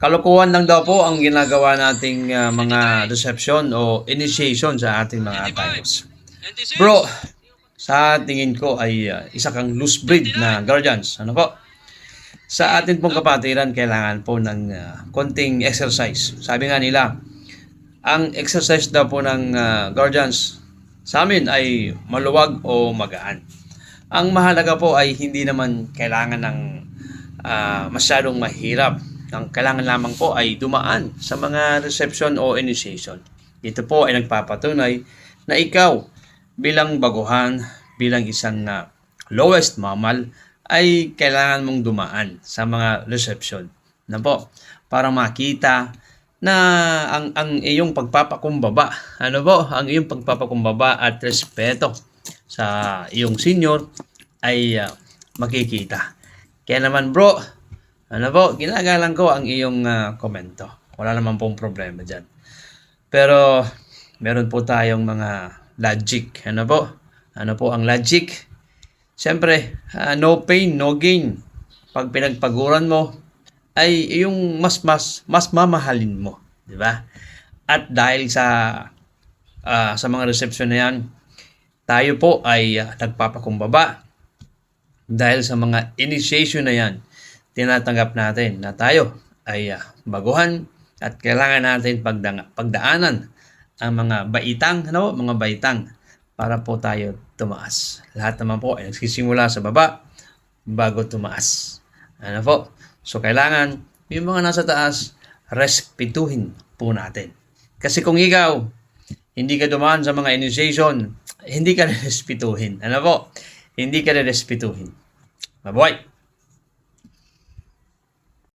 Kalokohan lang daw po ang ginagawa nating mga reception o initiation sa ating mga attires. Bro, sa tingin ko ay isa kang loose breed na guardians. Ano po? Sa atin pong kapatiran, kailangan po ng konting exercise. Sabi nga nila, ang exercise daw po ng guardians sa amin ay maluwag o magaan. Ang mahalaga po ay hindi naman kailangan ng masyadong mahirap. Ang kailangan lamang po ay dumaan sa mga reception o initiation. Ito po ay nagpapatunay na ikaw bilang baguhan, bilang isang lowest mammal, ay kailangan mong dumaan sa mga reception na po para makita na ang iyong pagpapakumbaba, ang iyong pagpapakumbaba at respeto sa iyong senior ay makikita. Kaya naman bro, ginagalang ko ang iyong komento. Wala naman pong problema dyan. Pero meron po tayong mga logic. Ano po ang logic? Siyempre, no pain, no gain. Pag pinagpaguran mo, ay yung mas mamahalin mo, di ba? At dahil sa mga reception na yan, tayo po ay nagpapakumbaba. Dahil sa mga initiation na yan, tinatanggap natin na tayo ay baguhan at kailangan natin pagdaanan ang mga baitang para po tayo tumaas. Lahat naman po ay nagsisimula sa baba bago tumaas. So kailangan yung mga nasa taas, respetuhin po natin. Kasi kung ikaw hindi ka dumaan sa mga initiation, hindi ka respetuhin. Hindi ka respetuhin. Mabuhay!